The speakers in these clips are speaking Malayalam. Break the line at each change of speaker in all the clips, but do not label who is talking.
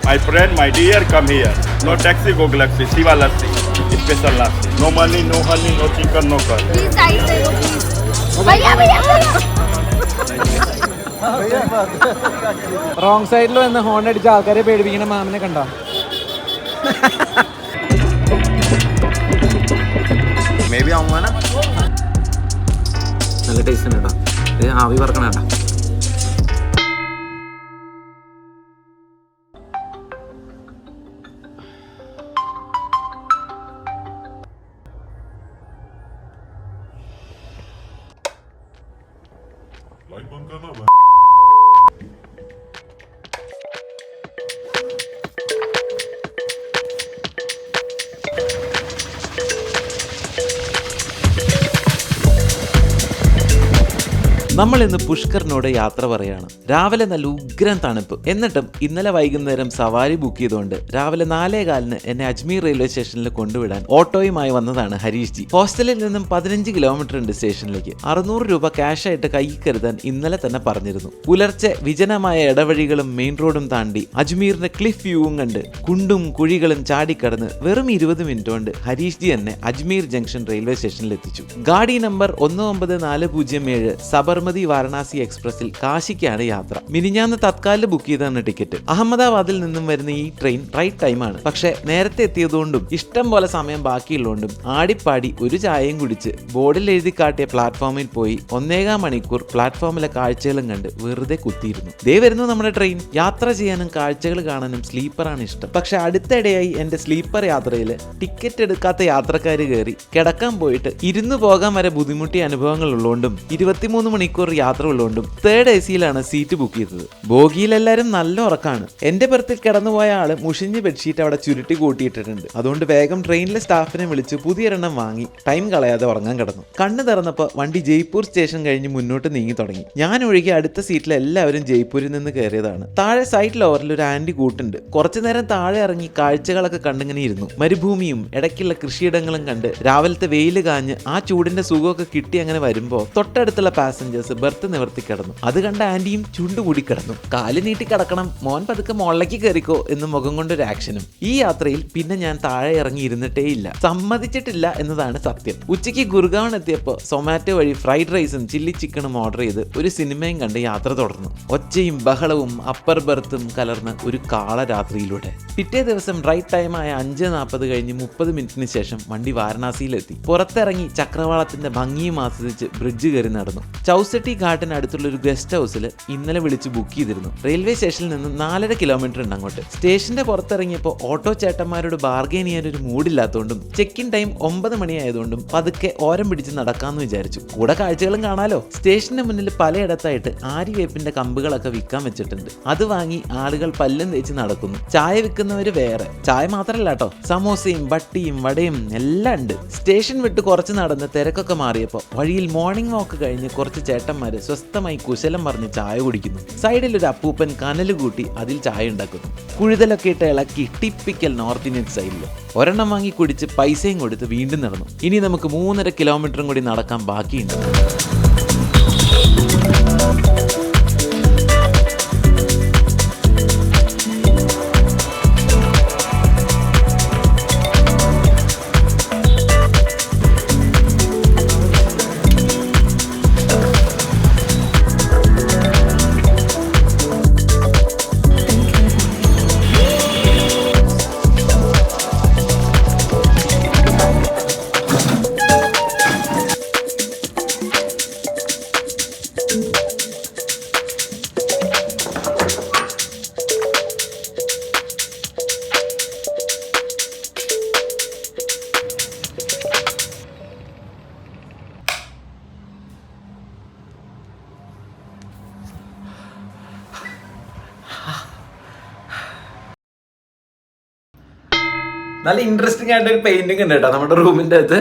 My friend, my dear, come here. No taxi, go Galaxy. Siva Lassi. Special Lassi. No money, no honey, no chicken, no curry.
Please ice दे दो please. भैया भैया भैया.
റോങ് സൈഡിൽ വന്ന് ഹോൺ അടിച്ച ആൾക്കാരെ പേടിപ്പിക്കുന്ന മാമിനെ കണ്ടോ?
മേ ബി അവന്മാന നല്ല ടേസ്റ്റ് ഉണ്ട് കേട്ടോ. ഇത് ആവി പറക്കണ കേട്ടോ.
നമ്മൾ ഇന്ന് പുഷ്കറിനോട് യാത്ര പറയാണ്. രാവിലെ നല്ല ഉഗ്രൻ തണുപ്പ്. എന്നിട്ടും ഇന്നലെ വൈകുന്നേരം സവാരി ബുക്ക് ചെയ്തുകൊണ്ട് രാവിലെ 4:15 എന്നെ അജ്മീർ റെയിൽവേ സ്റ്റേഷനിൽ കൊണ്ടുവിടാൻ ഓട്ടോയുമായി വന്നതാണ് ഹരീഷ് ജി. ഹോസ്റ്റലിൽ നിന്നും 15 കിലോമീറ്റർ ഉണ്ട് സ്റ്റേഷനിലേക്ക്. 600 രൂപ ക്യാഷ് ആയിട്ട് കൈ കരുതാൻ ഇന്നലെ തന്നെ പറഞ്ഞിരുന്നു. പുലർച്ചെ വിജനമായ ഇടവഴികളും മെയിൻ റോഡും താണ്ടി അജ്മീറിന്റെ ക്ലിഫ് വ്യൂവും കണ്ട് കുണ്ടും കുഴികളും ചാടിക്കടന്ന് വെറും 20 മിനിറ്റ് കൊണ്ട് ഹരീഷ് ജി എന്നെ അജ്മീർ ജംഗ്ഷൻ റെയിൽവേ സ്റ്റേഷനിൽ എത്തിച്ചു. ഗാഡി നമ്പർ 19407 സബർമതി വാരണാസി എക്സ്പ്രസിൽ കാശിക്കാണ് യാത്ര. മിനിഞ്ഞാന്ന് തത്കാലിൽ ബുക്ക് ചെയ്താണ് ടിക്കറ്റ്. അഹമ്മദാബാദിൽ നിന്നും വരുന്ന ഈ ട്രെയിൻ റൈറ്റ് ടൈമാണ്. പക്ഷെ നേരത്തെ എത്തിയതുകൊണ്ടും ഇഷ്ടം പോലെ സമയം ബാക്കിയുള്ളതുകൊണ്ടും ആടിപ്പാടി ഒരു ചായയും കുടിച്ച് ബോർഡിൽ എഴുതി കാട്ടിയ പ്ലാറ്റ്ഫോമിൽ പോയി 1.25 മണിക്കൂർ പ്ലാറ്റ്ഫോമിലെ കാഴ്ചകളും കണ്ട് വെറുതെ കുത്തിയിരുന്നു. ദേ വരുന്നു നമ്മുടെ ട്രെയിൻ. യാത്ര ചെയ്യാനും കാഴ്ചകൾ കാണാനും സ്ലീപ്പറാണ് ഇഷ്ടം. പക്ഷെ അടുത്തിടെയായി എന്റെ സ്ലീപ്പർ യാത്രയിൽ ടിക്കറ്റ് എടുക്കാത്ത യാത്രക്കാർ കയറി കിടക്കാൻ പോയിട്ട് ഇരുന്ന് പോകാൻ വരെ ബുദ്ധിമുട്ടിയ അനുഭവങ്ങൾ ഉള്ളതുകൊണ്ടും 23 മണിക്കൂർ യാത്ര ഉള്ളതുകൊണ്ടും 3rd AC-ലാണ് സീറ്റ് ബുക്ക് ചെയ്തത്. ബോഗിയിൽ എല്ലാവരും നല്ല ഉറക്കാണ്. എന്റെ ബർത്തിൽ കിടന്നുപോയ ആള് മുഷിഞ്ഞ് ബെഡ്ഷീറ്റ് അവിടെ ചുരുട്ടി കൂട്ടിയിട്ടിട്ടുണ്ട്. അതുകൊണ്ട് വേഗം ട്രെയിനിലെ സ്റ്റാഫിനെ വിളിച്ച് പുതിയൊരെണ്ണം വാങ്ങി ടൈം കളയാതെ ഉറങ്ങാൻ കിടന്നു. കണ്ണ് തുറന്നപ്പോൾ വണ്ടി ജയ്പൂർ സ്റ്റേഷൻ കഴിഞ്ഞ് മുന്നോട്ട് നീങ്ങി തുടങ്ങി. ഞാൻ ഒഴികെ അടുത്ത സീറ്റിൽ എല്ലാവരും ജയ്പൂരിൽ നിന്ന് കയറിയതാണ്. താഴെ സൈഡ് ലോവറിൽ ഒരു ആന്റി കൂട്ടുണ്ട്. കുറച്ചു നേരം താഴെ ഇറങ്ങി കാഴ്ചകളൊക്കെ കണ്ടിങ്ങനെ ഇരുന്നു. മരുഭൂമിയും ഇടയ്ക്കുള്ള കൃഷിയിടങ്ങളും കണ്ട് രാവിലത്തെ വെയിൽ കാഞ്ഞ് ആ ചൂടിന്റെ സുഖമൊക്കെ കിട്ടി അങ്ങനെ വരുമ്പോൾ തൊട്ടടുത്തുള്ള പാസഞ്ചേഴ്സ് ബർത്ത് നിവർത്തി കിടന്നു. അത് കണ്ട ആന്റിയും ചുണ്ടുകൂടി കിടന്നു. കാല് നീട്ടി കിടക്കണം, മോൻ പതുക്കെ മുകളിലേക്ക് കയറിക്കോ എന്ന് മുഖം കൊണ്ടൊരു ആക്ഷനും. ഈ യാത്രയിൽ പിന്നെ ഞാൻ താഴെ ഇറങ്ങി ഇരുന്നിട്ടേ ഇല്ല. സമ്മതിച്ചിട്ടില്ല എന്നതാണ് സത്യം. ഉച്ചയ്ക്ക് ഗുർഗാവൺ എത്തിയപ്പോൾ സൊമാറ്റോ വഴി ഫ്രൈഡ് റൈസും ചില്ലി ചിക്കനും ഓർഡർ ചെയ്ത് ഒരു സിനിമയും കണ്ട് യാത്ര തുടർന്നു. ഒച്ചയും ബഹളവും അപ്പർ ബർത്തും കലർന്ന് ഒരു കാള രാത്രിയിലൂടെ. പിറ്റേ ദിവസം റൈറ്റ് ടൈമായ 5:40 കഴിഞ്ഞ് 30 മിനിറ്റിന് ശേഷം വണ്ടി വാരണാസിയിലെത്തി. പുറത്തിറങ്ങി ചക്രവാളത്തിന്റെ ഭംഗിയും ആസ്വദിച്ച് ബ്രിഡ്ജ് കയറി നടന്നു. ചൗസട്ടി ഘാട്ടിന് അടുത്തുള്ള ഒരു ഗസ്റ്റ് ഹൗസിൽ ഇന്നലെ വിളിച്ച് ബുക്ക് ചെയ്തിരുന്നു. റെയിൽവേ സ്റ്റേഷനിൽ നിന്ന് 4.5 കിലോമീറ്റർ ഉണ്ട് അങ്ങോട്ട്. സ്റ്റേഷന്റെ പുറത്തിറങ്ങിയപ്പോൾ ഓട്ടോ ചേട്ടന്മാരോട് ബാർഗെയിൻ ചെയ്യാൻ ഒരു മൂഡില്ലാത്തതുകൊണ്ടും ചെക്ക് ഇൻ ടൈം 9 മണിയായതുകൊണ്ടും പതുക്കെ ഓരം പിടിച്ച് നടക്കാമെന്ന് വിചാരിച്ചു. കൂടെ കാഴ്ചകളും കാണാലോ. സ്റ്റേഷന്റെ മുന്നിൽ പലയിടത്തായിട്ട് ആര്യവേപ്പിന്റെ കമ്പുകളൊക്കെ വിൽക്കാൻ വെച്ചിട്ടുണ്ട്. അത് വാങ്ങി ആളുകൾ പല്ലും തേച്ച് നടക്കുന്നു. ചായ വിൽക്കുന്നവര് വേറെ. ചായ മാത്രമല്ല കേട്ടോ, സമോസയും ബട്ടിയും വടയും എല്ലാം ഉണ്ട്. സ്റ്റേഷൻ വിട്ട് കുറച്ച് നടന്ന് തിരക്കൊക്കെ മാറിയപ്പോൾ വഴിയിൽ മോർണിംഗ് വാക്ക് കഴിഞ്ഞ് കുറച്ച് ചേട്ടന്മാര് സ്വസ്ഥമായി കുശലം പറഞ്ഞ് ചായ കുടിക്കുന്നു. സൈഡിൽ ഒരു അപ്പൂപ്പൻ കനല് കൂട്ടി അതിൽ ചായ ഉണ്ടാക്കുന്നു. കുഴുതലൊക്കെ ഇട്ട് ഇളക്കി ടിപ്പിക്കൽ നോർത്ത് ഇന്ത്യൻ സ്റ്റൈലിൽ ഒരെണ്ണം വാങ്ങി കുടിച്ച് പൈസയും കൊടുത്ത് വീണ്ടും നടന്നു. ഇനി നമുക്ക് 3.5 കിലോമീറ്ററും കൂടി നടക്കാൻ ബാക്കിയുണ്ട്. നല്ല ഇൻട്രസ്റ്റിംഗ് ആയിട്ട് ഒരു പെയിന്റിംഗ് ഉണ്ട് കേട്ടോ നമ്മുടെ റൂമിൻ്റെ അകത്ത്.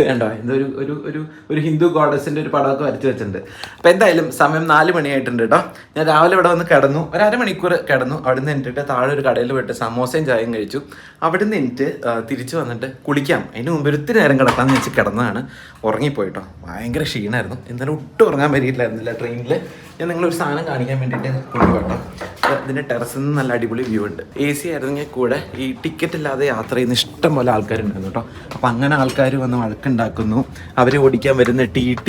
കണ്ടോ, എന്തൊരു ഒരു ഒരു ഒരു ഹിന്ദു ഗോഡസിൻ്റെ ഒരു പടമൊക്കെ വരച്ച് വെച്ചിട്ടുണ്ട്. അപ്പോൾ എന്തായാലും സമയം 4 മണിയായിട്ടുണ്ട് കേട്ടോ. ഞാൻ രാവിലെ ഇവിടെ വന്ന് കിടന്നു, ഒരു അരമണിക്കൂർ കിടന്നു. അവിടെ നിന്ന് എന്നിട്ട് താഴെ ഒരു കടയിൽ പോയിട്ട് സമോസയും ചായയും കഴിച്ചു. അവിടെ നിന്ന് എന്നിട്ട് തിരിച്ച് വന്നിട്ട് കുളിക്കാം, അതിന് മുമ്പ് ഒത്തിരി നേരം കിടക്കാമെന്ന് വെച്ച് കിടന്നതാണ്. ഉറങ്ങിപ്പോയിട്ടോ, ഭയങ്കര ക്ഷീണമായിരുന്നു. എന്നാലും ഒട്ടും ഉറങ്ങാൻ പറ്റിയിട്ടില്ലായിരുന്നില്ല ട്രെയിനിൽ. ഞാൻ നിങ്ങളൊരു സാധനം കാണിക്കാൻ വേണ്ടിയിട്ട് കൊണ്ടുപോട്ടോ. ഇതിൻ്റെ ടെറസിൽ നിന്ന് നല്ല അടിപൊളി വ്യൂ ഉണ്ട്. AC ആയിരുന്നെങ്കിൽ കൂടെ ഈ ടിക്കറ്റ് ഇല്ലാതെ യാത്ര ചെയ്യുന്ന ഇഷ്ടം പോലെ ആൾക്കാരുണ്ടായിരുന്നു കേട്ടോ. അപ്പം അങ്ങനെ ആൾക്കാർ വന്ന് വഴക്കുണ്ടാക്കുന്നു, അവർ ഓടിക്കാൻ വരുന്ന TT,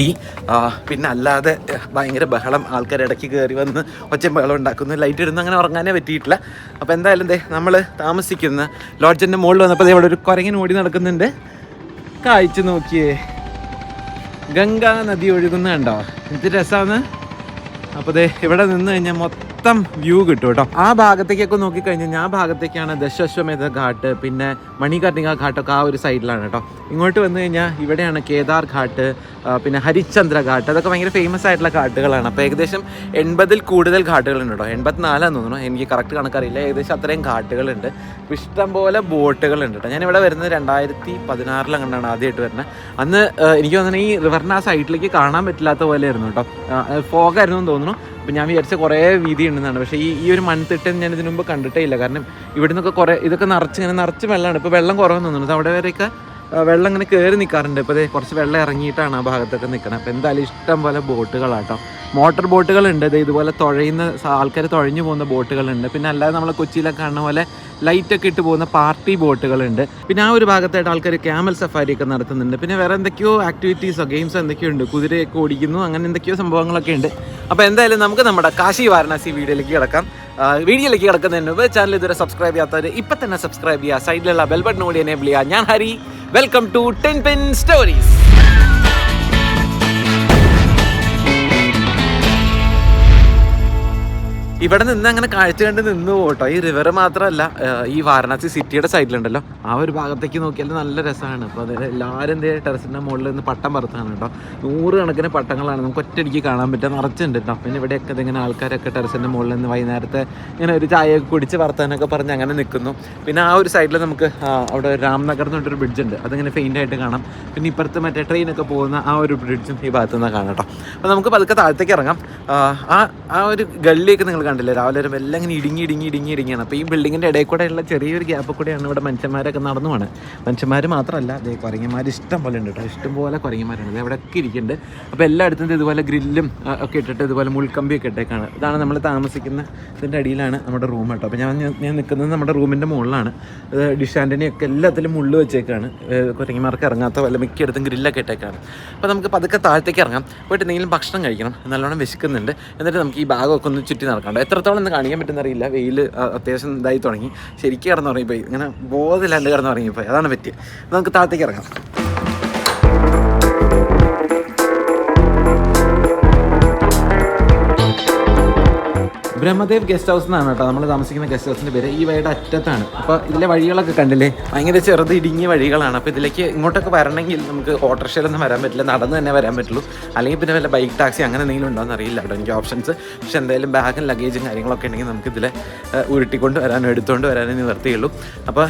പിന്നെ അല്ലാതെ ഭയങ്കര ബഹളം, ആൾക്കാർ ഇടയ്ക്ക് കയറി വന്ന് ഒച്ചയും ബഹളം ഉണ്ടാക്കുന്നു. ലൈറ്റ് ഇടുന്ന അങ്ങനെ ഉറങ്ങാനേ പറ്റിയിട്ടില്ല. അപ്പോൾ എന്തായാലും നമ്മൾ താമസിക്കുന്ന ലോഡ്ജിൻ്റെ മുകളിൽ വന്നപ്പോൾ ഇവിടെ ഒരു കുരങ്ങൻ ഓടി നടക്കുന്നുണ്ട്. കാഴ്ച നോക്കിയേ, ഗംഗാ നദി ഒഴുകുന്ന കണ്ടോ, എന്ത് രസമാണ്. അപ്പോൾ ഇവിടെ നിന്ന് കഴിഞ്ഞാൽ മൊത്തം വ്യൂ കിട്ടും കേട്ടോ. ആ ഭാഗത്തേക്കൊക്കെ നോക്കിക്കഴിഞ്ഞാൽ ആ ഭാഗത്തേക്കാണ് ദശാശ്വമേധ ഘാട്ട്, പിന്നെ മണികർണിക ഘാട്ടൊക്കെ ആ ഒരു സൈഡിലാണ് കേട്ടോ. ഇങ്ങോട്ട് വന്നു കഴിഞ്ഞാൽ ഇവിടെയാണ് കേദാർ ഘാട്ട്, പിന്നെ ഹരിശ്ചന്ദ്ര ഘാട്ട്, അതൊക്കെ ഭയങ്കര ഫേമസ് ആയിട്ടുള്ള ഘാട്ടുകളാണ്. അപ്പോൾ ഏകദേശം 80-ൽ കൂടുതൽ ഘാട്ടുകളുണ്ട് കേട്ടോ. 84 തോന്നുന്നു, എനിക്ക് കറക്റ്റ് കണക്കറിയില്ല. ഏകദേശം അത്രയും ഘാട്ടുകളുണ്ട്. അപ്പോൾ ഇഷ്ടംപോലെ ബോട്ടുകളുണ്ട് കേട്ടോ. ഞാനിവിടെ വരുന്നത് 2016 അങ്ങനെയാണ് ആദ്യമായിട്ട് വരുന്നത്. അന്ന് എനിക്ക് തോന്നുന്നത് ഈ റിവറിന് ആ സൈഡിലേക്ക് കാണാൻ പറ്റില്ലാത്ത പോലെ ആയിരുന്നു കേട്ടോ. ഫോഗായിരുന്നു എന്ന് തോന്നുന്നു. അപ്പോൾ ഞാൻ വിചാരിച്ച കുറേ വീതി ഉണ്ടെന്നാണ്. പക്ഷേ ഈ ഒരു മൺതിട്ടം ഞാൻ ഇതിനു മുമ്പ് കണ്ടിട്ടേ ഇല്ല. കാരണം ഇവിടെ നിന്നൊക്കെ കുറേ ഇതൊക്കെ നിറച്ച് വെള്ളമാണ്. ഇപ്പോൾ വെള്ളം കുറവെന്ന് തോന്നുന്നു. അവിടെ വരെയൊക്കെ വെള്ളം ഇങ്ങനെ കയറി നിൽക്കാറുണ്ട്. ഇപ്പോൾ കുറച്ച് വെള്ളം ഇറങ്ങിയിട്ടാണ് ആ ഭാഗത്തൊക്കെ നിൽക്കുന്നത്. അപ്പോൾ എന്തായാലും ഇഷ്ടം പോലെ ബോട്ടുകളാട്ടോ. മോട്ടോർ ബോട്ടുകളുണ്ട്, ഇതുപോലെ തുഴയുന്ന ആൾക്കാർ തുഴഞ്ഞു പോകുന്ന ബോട്ടുകളുണ്ട്. പിന്നെ അല്ലാതെ നമ്മളെ കൊച്ചിയിലൊക്കെ കാണുന്ന പോലെ ലൈറ്റൊക്കെ ഇട്ട് പോകുന്ന പാർട്ടി ബോട്ടുകളുണ്ട്. പിന്നെ ആ ഒരു ഭാഗത്തായിട്ട് ആൾക്കാർ ക്യാമൽ സഫാരിയൊക്കെ നടത്തുന്നുണ്ട്. പിന്നെ വേറെ എന്തൊക്കെയോ ആക്ടിവിറ്റീസോ ഗെയിംസോ എന്തൊക്കെയോ ഉണ്ട്. കുതിരയൊക്കെ ഓടിക്കുന്നു, അങ്ങനെ എന്തൊക്കെയോ സംഭവങ്ങളൊക്കെ ഉണ്ട്. അപ്പോൾ എന്തായാലും നമുക്ക് നമ്മുടെ കാശി വാരണാസി വീഡിയോയിലേക്ക് കിടക്കുന്നതിന് മുമ്പ് ചാനൽ ഇതുവരെ സബ്സ്ക്രൈബ് ചെയ്യാത്തവർ ഇപ്പം തന്നെ സബ്സ്ക്രൈബ് ചെയ്യുക. സൈഡിലുള്ള ബെൽ ബട്ടൺ കൂടി എനേബിൾ ചെയ്യുക. ഞാൻ Hari, welcome to 10 Pin Stories. ഇവിടെ നിന്ന് അങ്ങനെ കാഴ്ച കണ്ട് നിന്ന് പോട്ടോ. ഈ റിവർ മാത്രമല്ല, ഈ വാരണാസി സിറ്റിയുടെ സൈഡിലുണ്ടല്ലോ, ആ ഒരു ഭാഗത്തേക്ക് നോക്കിയാൽ നല്ല രസമാണ്. അപ്പോൾ അത് എല്ലാവരും എന്ത് ടെറസിൻ്റെ മുകളിൽ നിന്ന് പട്ടം പറത്താണ് കേട്ടോ. 100 കണക്കിന് പട്ടങ്ങളാണ് നമുക്ക് ഒറ്റയടിക്ക് കാണാൻ പറ്റുക, നിറച്ചുണ്ട് കേട്ടോ. പിന്നെ ഇവിടെയൊക്കെ ഇതിങ്ങനെ ആൾക്കാരൊക്കെ ടെറസിൻ്റെ മുകളിൽ നിന്ന് വൈകുന്നേരത്തെ ഇങ്ങനെ ഒരു ചായയൊക്കെ കുടിച്ച് വർത്താനൊക്കെ പറഞ്ഞ് അങ്ങനെ നിൽക്കുന്നു. പിന്നെ ആ ഒരു സൈഡിൽ നമുക്ക് അവിടെ രാംനഗർ എന്ന് പറഞ്ഞൊരു ബ്രിഡ്ജ് ഉണ്ട്, അതിങ്ങനെ ഫെയിൻ്റായിട്ട് കാണാം. പിന്നെ ഇപ്പുറത്ത് മറ്റേ ട്രെയിനൊക്കെ പോകുന്ന ആ ഒരു ബ്രിഡ്ജും ഈ ഭാഗത്തു നിന്ന് കാണാം കേട്ടോ. അപ്പോൾ നമുക്ക് പതുക്കെ താഴത്തേക്ക് ഇറങ്ങാം. ആ ഒരു ഗള്ളിയൊക്കെ നിങ്ങൾ കണ്ടില്ലേ, രാവിലെ വരുമ്പോൾ എല്ലാം ഇങ്ങനെ ഇടുങ്ങിയാണ്. അപ്പോൾ ഈ ബിൽഡിങ്ങിൻ്റെ ഇടയിൽ കൂടെ ഉള്ള ചെറിയൊരു ഗ്യാപ്പ് കൂടെയാണ് ഇവിടെ മനുഷ്യന്മാരൊക്കെ നടന്നു പോകണം. മനുഷ്യന്മാർ മാത്രമല്ല, അതേ കുരങ്ങന്മാർ ഇഷ്ടം പോലെ ഉണ്ട് കേട്ടോ. ഇഷ്ടംപോലെ കുരങ്ങന്മാരുണ്ട്, അവിടെയൊക്കെ ഇരിക്കുന്നുണ്ട്. അപ്പോൾ എല്ലായിടത്തും ഇതുപോലെ ഗ്രില്ലും ഒക്കെ ഇട്ടിട്ട് ഇതുപോലെ മുൾക്കമ്പിയൊക്കെ ഇട്ടേക്കാണ്. ഇതാണ് നമ്മൾ താമസിക്കുന്ന ഇതിൻ്റെ അടിയിലാണ് നമ്മുടെ റൂം കേട്ടോ. അപ്പോൾ ഞാൻ നിൽക്കുന്നത് നമ്മുടെ റൂമിൻ്റെ മുകളിലാണ്. ഡിഷ് ആൻ്റണിയൊക്കെ എല്ലാത്തിലും മുള്ളു വെച്ചേക്കാണ്. കുരങ്ങന്മാർക്ക് ഇറങ്ങാത്ത പോലെ മിക്കയിടത്തും ഗ്രില്ലൊക്കെ ഇട്ടേക്കാണ്. അപ്പോൾ നമുക്ക് പതുക്കെ താഴത്തേക്ക് ഇറങ്ങാം. പോയിട്ട് എന്തെങ്കിലും ഭക്ഷണം കഴിക്കണം, നല്ലോണം വിശക്കുന്നുണ്ട്. എന്നിട്ട് നമുക്ക് ഈ ഭാഗമൊക്കെ ഒന്ന് ചുറ്റി നടക്കണ്ട. എത്രത്തോളം ഒന്ന് കാണിക്കാൻ പറ്റുന്നറിയില്ല, വെയിൽ അത്യാവശ്യം ഇതായി തുടങ്ങി. ശരിക്കും കിടന്നുറങ്ങിപ്പോയി, ഇങ്ങനെ ബോധമില്ലാണ്ട് കിടന്നുറങ്ങിപ്പോയി, അതാണ് പറ്റിയത്. നമുക്ക് താഴത്തേക്ക് ഇറങ്ങാം. ബ്രഹ്മദേവ് ഗസ്റ്റ് ഹൗസ് എന്നാണ് കേട്ടോ നമ്മൾ താമസിക്കുന്ന ഗസ്റ്റ് ഹൗസിൻ്റെ പേര്. ഈ വഴിയുടെ അറ്റത്താണ്. അപ്പോൾ ഇതിലെ വഴികളൊക്കെ കണ്ടില്ലേ, ഭയങ്കര ചെറുത് ഇടുങ്ങിയ വഴികളാണ്. അപ്പോൾ ഇതിലേക്ക് ഇങ്ങോട്ടൊക്കെ വരണമെങ്കിൽ നമുക്ക് ഓട്ടോറിക്ഷയിലൊന്നും വരാൻ പറ്റില്ല, നടന്ന് തന്നെ വരാൻ പറ്റുള്ളൂ. അല്ലെങ്കിൽ പിന്നെ വല്ല ബൈക്ക് ടാക്സി അങ്ങനെ എന്തെങ്കിലും ഉണ്ടോയെന്ന് അറിയില്ല കേട്ടോ എനിക്ക് ഓപ്ഷൻസ്. പക്ഷെ എന്തായാലും ബാഗും ലഗേജും കാര്യങ്ങളൊക്കെ ഉണ്ടെങ്കിൽ നമുക്ക് ഇതിൽ ഉരുട്ടിക്കൊണ്ട് വരാനും എടുത്തുകൊണ്ട് വരാനും നിവർത്തിയുള്ളൂ. അപ്പോൾ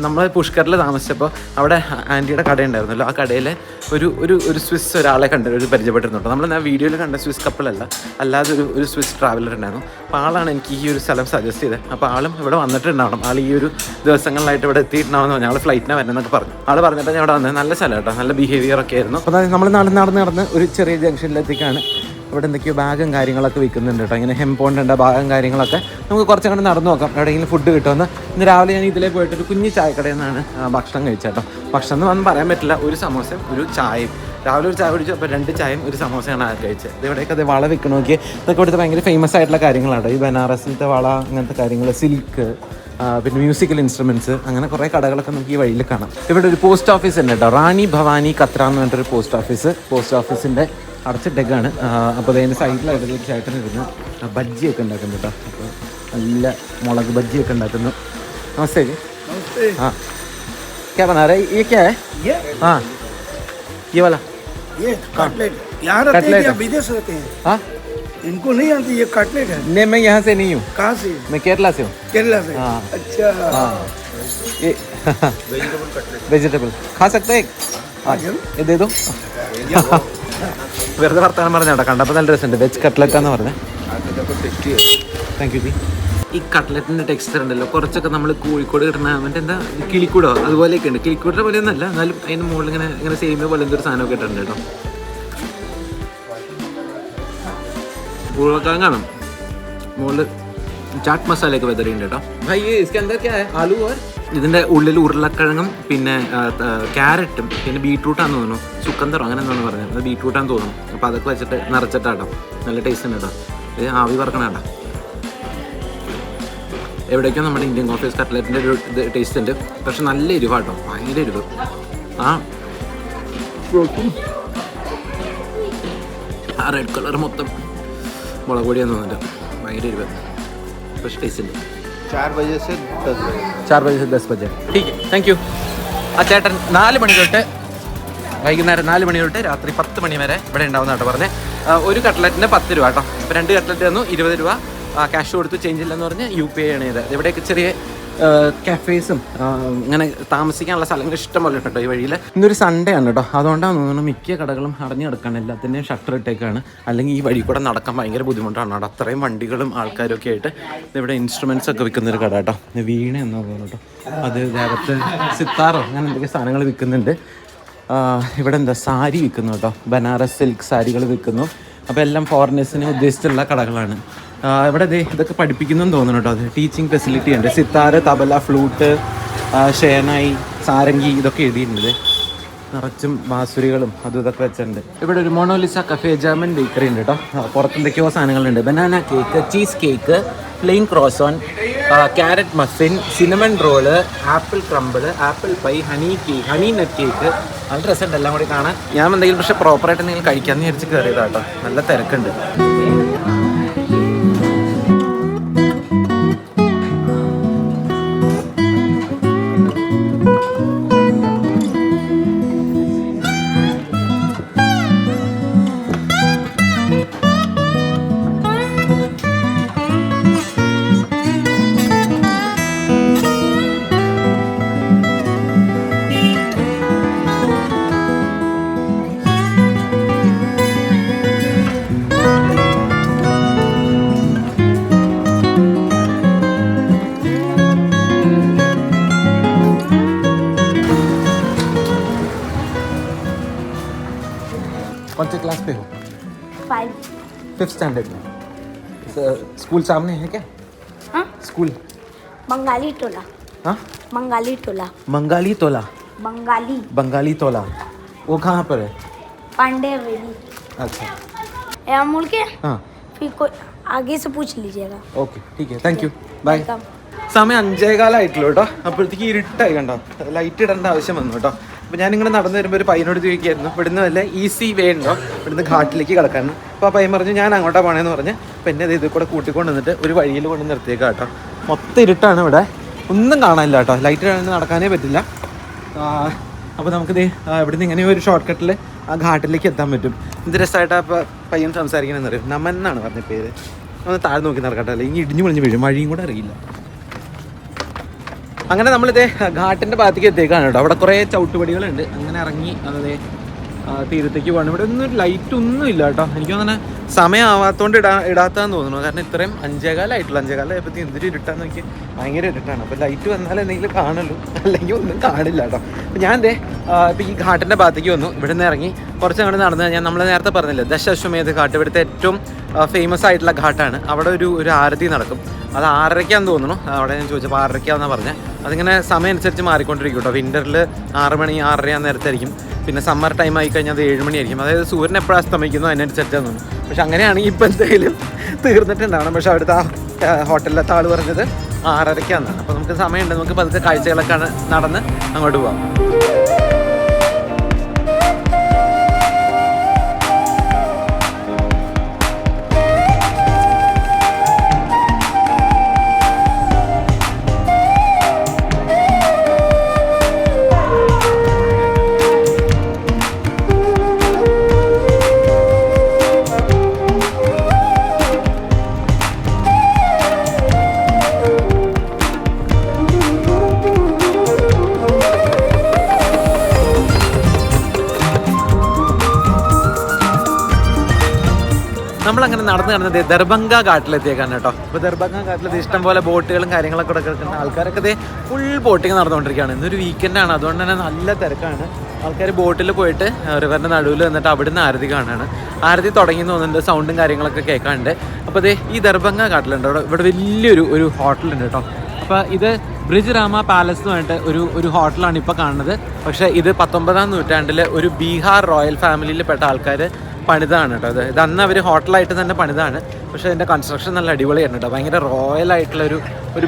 നമ്മൾ പുഷ്കറിൽ താമസിച്ചപ്പോൾ അവിടെ ആൻറ്റിയുടെ കട ഉണ്ടായിരുന്നല്ലോ, ആ കടയിൽ ഒരു സ്വിസ് ഒരാളെ ഒരു പരിചയപ്പെട്ടിരുന്നുണ്ടോ. നമ്മൾ ആ വീഡിയോയിൽ കണ്ട സ്വിസ് കപ്പിളല്ല, അല്ലാതെ ഒരു സ്വിസ് ട്രാവലർ ഉണ്ടായിരുന്നു. അപ്പോൾ ആളാണ് എനിക്ക് ഈ ഒരു സ്ഥലം സജസ്റ്റ് ചെയ്തത്. അപ്പോൾ ആളും ഇവിടെ വന്നിട്ടുണ്ടാവണം, ആൾ ഈ ഒരു ദിവസങ്ങളിലായിട്ട് ഇവിടെ എത്തിയിട്ടുണ്ടാവുമെന്ന് പറഞ്ഞു. ആൾ ഫ്ലൈറ്റിനെ വരുന്നതെന്നൊക്കെ പറഞ്ഞു. ആൾ പറഞ്ഞിട്ട് ഞാൻ ഇവിടെ വന്നത്. നല്ല സ്ഥലം കേട്ടോ, നല്ല ബിഹേവിയർ ഒക്കെ ആയിരുന്നു. അപ്പോൾ നമ്മൾ നടന്ന് ഒരു ചെറിയ ജംഗ്ഷനിലെത്തിക്കാണ്. ഇവിടെ എന്തൊക്കെയോ ബാഗും കാര്യങ്ങളൊക്കെ വിൽക്കുന്നുണ്ട് കേട്ടോ. ഇങ്ങനെ ഹെംപോണ്ടുണ്ട ബാഗും കാര്യങ്ങളൊക്കെ. നമുക്ക് കുറച്ചങ്ങോട്ട് നടന്നു നോക്കാം എവിടെയെങ്കിലും ഫുഡ് കിട്ടുമെന്ന്. ഇന്ന് രാവിലെ ഞാൻ ഇതിലേ പോയിട്ട് ഒരു കുഞ്ഞു ചായക്കടയിൽ നിന്നാണ് ഭക്ഷണം കഴിച്ചത് കേട്ടോ. ഭക്ഷണം എന്ന് വന്ന് പറയാൻ പറ്റില്ല, ഒരു സമോസയും ഒരു ചായയും. രാവിലെ ഒരു ചായ കുടിച്ചു, അപ്പോൾ 2 ചായയും ഒരു സമോസയാണ് ആകെ കഴിച്ചത്. ഇവിടെയൊക്കെ അത് വള വിൽക്കണം നോക്കി. ഇതൊക്കെ ഇവിടുത്തെ ഭയങ്കര ഫേമസ് ആയിട്ടുള്ള കാര്യങ്ങളാണ്. ഈ ബനാറസിലത്തെ വള, അങ്ങനത്തെ കാര്യങ്ങൾ, സിൽക്ക്, പിന്നെ മ്യൂസിക്കൽ ഇൻസ്ട്രുമെൻറ്റ്സ്, അങ്ങനെ കുറേ കടകളൊക്കെ നമുക്ക് ഈ വഴിയിൽ കാണാം. ഇവിടെ ഒരു പോസ്റ്റ് ഓഫീസ് ഉണ്ട് കേട്ടോ, റാണി ഭവാനി കത്ര എന്ന് പറഞ്ഞിട്ടൊരു പോസ്റ്റ് ഓഫീസിൻ്റെ അടച്ചിട്ടേക്കാണ്. അപ്പോൾ അതിൻ്റെ സൈഡിലായിട്ട് ചേട്ടനിരുന്ന് ബജ്ജിയൊക്കെ ഉണ്ടാക്കുന്നു കേട്ടോ. അപ്പോൾ നല്ല മുളക് ബജ്ജിയൊക്കെ ഉണ്ടാക്കുന്നു. നമസ്തേ ജി. हाँ क्या बना रहे, ये क्या है? हाँ ये वाला,
ये कटलेट यहाँ रहते हैं या विदेश रहते हैं?
हाँ
इनको नहीं आती ये कटलेट है?
नहीं, मैं यहाँ से नहीं हूँ।
कहाँ से?
मैं केरला से हूँ।
केरला से?
हाँ।
अच्छा।
हाँ ये वेजिटेबल खा सकते हैं? हाँ ये दे दो. വെറുതെ വർത്താനം പറഞ്ഞാട്ടോ, കണ്ടപ്പോൾ നല്ല രസമുണ്ട്. വെജ് കട്ട്ലറ്റാന്ന് പറഞ്ഞത്. Thank you G. ഈ കട്ട്ലറ്റിൻ്റെ ടെക്സ്ചർ ഉണ്ടല്ലോ, കുറച്ചൊക്കെ നമ്മൾ കോഴിക്കോട് കിട്ടുന്ന മറ്റേ എന്താ കിളിക്കൂടോ അതുപോലെയൊക്കെ ഉണ്ട്. കിളിക്കൂടിൻ്റെ പോലെ ഒന്നല്ല, എന്നാലും അതിൻ്റെ മുകളിൽ ഇങ്ങനെ സേമിയ പോലെ എന്തൊരു സാധനമൊക്കെ ഇട്ടിട്ടുണ്ട് കേട്ടോ. ഉരുളക്കിഴങ്ങ് കാണും മുകളിൽ,
ചാറ്റ് മസാലയൊക്കെ വെതറിയുണ്ട് കേട്ടോ.
भाई ये इसके अंदर क्या है? आलू और
ഇതിൻ്റെ ഉള്ളിൽ ഉരുളക്കിഴങ്ങും പിന്നെ ക്യാരറ്റും പിന്നെ ബീട്രൂട്ടാന്ന് തോന്നുന്നു, ചുക്കന്തറോ അങ്ങനെ എന്താണെന്ന് പറഞ്ഞത്, അത് ബീട്രൂട്ടാന്ന് തോന്നുന്നു. അപ്പോൾ അതൊക്കെ വെച്ചിട്ട് നിറച്ചിട്ടാട്ടോ. നല്ല ടേസ്റ്റ് ഉണ്ട് കേട്ടോ. ഇത് ആവി പറക്കണ കേട്ടോ. എവിടേക്കോ നമ്മുടെ ഇന്ത്യൻ ഓഫീസ് കട്ട്ലറ്റിൻ്റെ ഒരു ടേസ്റ്റ് ഉണ്ട്, പക്ഷെ നല്ല എരിവാട്ടോ, ഭയങ്കര എരിവ്. ആ റെഡ് കളർ മൊത്തം മുളക് പൊടിയാന്ന് തോന്നുന്നുണ്ട്, ഭയങ്കര എരിവ്, പക്ഷെ ടേസ്റ്റ് ഉണ്ട്.
4 बजे से 10 बजे.
ठीक है, താങ്ക് യു. ആ ചേട്ടൻ 4 മണി തൊട്ട് വൈകുന്നേരം 4 മണി തൊട്ട് രാത്രി 10 മണി വരെ ഇവിടെ ഉണ്ടാവുന്ന കേട്ടോ പറഞ്ഞത്. ഒരു കട്ട്ലറ്റിന് 10 രൂപ കേട്ടോ. ഇപ്പോൾ 2 കട്ട്ലറ്റ് തന്നു, 20 രൂപ ക്യാഷ് കൊടുത്ത് ചേഞ്ച് ഇല്ലെന്ന് പറഞ്ഞ് UPI ആണ് ചെയ്തത്. ഇവിടെയൊക്കെ ചെറിയ കഫേസും ഇങ്ങനെ താമസിക്കാനുള്ള സ്ഥലങ്ങൾ ഇഷ്ടം പോലെ കേട്ടോ ഈ വഴിയിൽ. ഇന്നൊരു സൺഡേ ആണ് കേട്ടോ, അതുകൊണ്ടാണ് തോന്നുന്നു മിക്ക കടകളും അടഞ്ഞു കിടക്കാണ്, എല്ലാത്തിൻ്റെയും ഷട്ടർ ഇട്ടേക്കാണ്. അല്ലെങ്കിൽ ഈ വഴി കൂടെ നടക്കാൻ ഭയങ്കര ബുദ്ധിമുട്ടാണ് കേട്ടോ, അത്രയും വണ്ടികളും ആൾക്കാരും ഒക്കെ ആയിട്ട്. ഇവിടെ ഇൻസ്ട്രുമെൻറ്റ്സ് ഒക്കെ വിൽക്കുന്നൊരു കട കേട്ടോ, വീണ എന്നോ തോന്നുന്നു കേട്ടോ. അത് അകത്ത് സിത്താറോ അങ്ങനെ എന്തൊക്കെ സാധനങ്ങൾ വിൽക്കുന്നുണ്ട്. ഇവിടെ എന്താ സാരി വിൽക്കുന്നു കേട്ടോ, ബനാറസ് സിൽക്ക് സാരികൾ വിൽക്കുന്നു. അപ്പോൾ എല്ലാം ഫോറിനേഴ്സിനെ ഉദ്ദേശിച്ചുള്ള കടകളാണ്. ഇവിടെ ഇതൊക്കെ പഠിപ്പിക്കുന്നു തോന്നുന്നു കേട്ടോ. അത് ടീച്ചിങ് ഫെസിലിറ്റി ഉണ്ട്. സിത്താറ്, തബല, ഫ്ലൂട്ട്, ഷേനായി, സാരംഗി ഇതൊക്കെ എഴുതിയിട്ടുണ്ട്. നിറച്ചും ബാസുരികളും അതും ഇതൊക്കെ വെച്ചിട്ടുണ്ട്. ഇവിടെ ഒരു മൊണോലിസ കഫേ ജർമ്മൻ ബേക്കറി ഉണ്ട് കേട്ടോ. പുറത്തെന്തൊക്കെയോ സാധനങ്ങളുണ്ട്. Banana cake, cheese cake, plain croissant, carrot muffin, cinnamon roll, apple crumble, apple pie, honey nut cake. നല്ല രസമുണ്ട് എല്ലാം കൂടി കാണാൻ. ഞാൻ എന്തെങ്കിലും പക്ഷേ പ്രോപ്പറായിട്ട് എന്തെങ്കിലും കഴിക്കാമെന്ന് വിചാരിച്ച് കയറിയതാണ് കേട്ടോ. നല്ല തിരക്കുണ്ട്.
कौन से क्लास पे हो? 5th स्टैंडर्ड में. स्कूल सामने है क्या?
हाँ?
स्कूल
बंगाली टोला.
हाँ?
बंगाली टोला.
बंगाली तोला.
बंगाली
तोला वो कहाँ पर है?
पांडे हवेली.
अच्छा.
यहाँ मुड़ के
हाँ
फिर कोई आगे से पूछ लीजिएगा.
ഓക്കെ ठीक है, താങ്ക് യു, ബൈ.
Welcome.
സമയം 5:15 കേട്ടോ. അപ്പോഴത്തേക്ക് ഇരുട്ടായി കണ്ടോ, ലൈറ്റ് ഇടേണ്ട ആവശ്യം വന്നു കേട്ടോ. അപ്പോൾ ഞാനിങ്ങനെ നടന്നു വരുമ്പോൾ ഒരു പയ്യനോട് ചോദിക്കുകയായിരുന്നു ഇവിടുന്ന് വല്ല ഈസി വേ ഉണ്ടോ ഇവിടുന്ന് ഘാട്ടിലേക്ക് കിടക്കാൻ. അപ്പോൾ ആ പയ്യൻ പറഞ്ഞു ഞാൻ അങ്ങോട്ടാണ് പോകണമെന്ന് പറഞ്ഞ്. അപ്പോൾ എന്നെ ഇതിൽ കൂടെ കൂട്ടിക്കൊണ്ട് വന്നിട്ട് ഒരു വഴിയിൽ കൊണ്ട് നിർത്തിയേക്കാം കേട്ടോ. മൊത്തം ഇരുട്ടാണ് ഇവിടെ, ഒന്നും കാണാനില്ല കേട്ടോ, ലൈറ്റ് ഇടാൻ നടക്കാനേ പറ്റില്ല. അപ്പോൾ നമുക്കിത് ഇവിടുന്ന് ഇങ്ങനെ ഒരു ഷോർട്ട് കട്ടിൽ ആ ഘാട്ടിലേക്ക് എത്താൻ പറ്റും. എന്ത് രസമായിട്ട് അപ്പോൾ പയ്യൻ സംസാരിക്കണമെന്ന് അറിയാം. നമൻ എന്നാണ് പറഞ്ഞ പേര്. ഒന്ന് താഴെ നോക്കി നടക്കട്ടെ, അല്ലെങ്കിൽ ഇടിഞ്ഞു പൊളിഞ്ഞ് വീഴും, വഴിയും കൂടെ അറിയില്ല. അങ്ങനെ നമ്മളിതേ ഘാട്ടിൻ്റെ ഭാഗത്തേക്ക് എത്തിയേക്കാണ് കേട്ടോ. അവിടെ കുറേ ചവിട്ടുപടികളുണ്ട്. അങ്ങനെ ഇറങ്ങി അതേ തീരത്തേക്ക് പോകണം. ഇവിടെ ഒന്നും ലൈറ്റ് ഒന്നും ഇല്ല കേട്ടോ. എനിക്ക് തോന്നുന്നു സമയമാവാത്തതുകൊണ്ട് ഇടാത്തതെന്ന് തോന്നുന്നു. കാരണം ഇത്രയും 5:15 5:15 എന്തൊരു ഇരുട്ടാന്ന് നോക്കി, ഭയങ്കര ഇരുട്ടാണ്. അപ്പോൾ ലൈറ്റ് വന്നാൽ എന്തെങ്കിലും കാണുള്ളൂ, അല്ലെങ്കിൽ ഒന്നും കാണില്ല കേട്ടോ. അപ്പോൾ ഞാൻ ഇപ്പോൾ ഈ ഘാട്ടിൻ്റെ ഭാഗത്തേക്ക് വന്നു. ഇവിടെ നിന്ന് ഇറങ്ങി കുറച്ച് അങ്ങോട്ട് നടന്ന് ഞാൻ നമ്മൾ നേരത്തെ പറഞ്ഞില്ലേ ദശാശ്വമേധ ഘാട്ട്, ഇവിടുത്തെ ഏറ്റവും ഫേമസ് ആയിട്ടുള്ള ഘാട്ടാണ്. അവിടെ ഒരു ആരതി നടക്കും. അത് 6:30 തോന്നുന്നു. അവിടെ ഞാൻ ചോദിച്ചപ്പോൾ 6:30 പറഞ്ഞത്. അതിങ്ങനെ സമയം അനുസരിച്ച് മാറിക്കൊണ്ടിരിക്കും കേട്ടോ. വിൻ്ററിൽ 6 മണി 6:30 നേരത്തായിരിക്കും. പിന്നെ സമ്മർ ടൈം ആയി കഴിഞ്ഞാൽ അത് 7 മണിയായിരിക്കും. അതായത് സൂര്യൻ എപ്പോഴാണ് അസ്തമിക്കുന്നു അതിനനുസരിച്ചാണ് തോന്നുന്നു. പക്ഷെ അങ്ങനെയാണെങ്കിൽ ഇപ്പം എന്തായാലും തീർന്നിട്ടുണ്ടാവണം. പക്ഷെ അവിടുത്തെ ആ ഹോട്ടലിലത്തെ ആൾ പറഞ്ഞത് 6:30 അപ്പോൾ നമുക്ക് സമയമുണ്ട്, നമുക്ക് പതുക്കെ കാഴ്ചകളൊക്കെ നടന്ന് അങ്ങോട്ട് പോകാം. നമ്മളങ്ങനെ നടന്നത് ദർഭംഗ ഘാട്ടിലെത്തിയേക്കാണ് കേട്ടോ. അപ്പോൾ ദർഭംഗ ഘാട്ടിലെത്തി ഇഷ്ടംപോലെ ബോട്ടുകളും കാര്യങ്ങളൊക്കെ കിടക്കുന്ന ആൾക്കാരൊക്കെ ഫുൾ ബോട്ടിങ് നടന്നുകൊണ്ടിരിക്കുകയാണ്. ഇന്നൊരു വീക്കെൻഡാണ്, അതുകൊണ്ട് തന്നെ നല്ല തിരക്കാണ്. ആൾക്കാർ ബോട്ടിൽ പോയിട്ട് റിവറിൻ്റെ നടുവിൽ നിന്നിട്ട് അവിടുന്ന് ആരതി കാണാണ്. ആരതി തുടങ്ങി തോന്നുന്നുണ്ട്, സൗണ്ടും കാര്യങ്ങളൊക്കെ കേൾക്കാനുണ്ട്. അപ്പോൾ അതേ ഈ ദർഭംഗ ഘാട്ടിലുണ്ട്, ഇവിടെ വലിയൊരു ഹോട്ടലുണ്ട് കേട്ടോ. അപ്പോൾ ഇത് ബ്രിജ് രാമ പാലസ് എന്ന് പറഞ്ഞിട്ട് ഒരു ഹോട്ടലാണ് ഇപ്പോൾ കാണുന്നത്. പക്ഷേ ഇത് 19-ാം നൂറ്റാണ്ടിൽ ഒരു ബീഹാർ റോയൽ ഫാമിലിയിൽ പെട്ട ആൾക്കാർ പണിതാണ് കേട്ടോ. ഇത് അന്ന് അവർ ഹോട്ടലായിട്ട് തന്നെ പണിതാണ്. പക്ഷേ അതിൻ്റെ കൺസ്ട്രക്ഷൻ നല്ല അടിപൊളിയായിരുന്നു കേട്ടോ. ഭയങ്കര റോയലായിട്ടുള്ളൊരു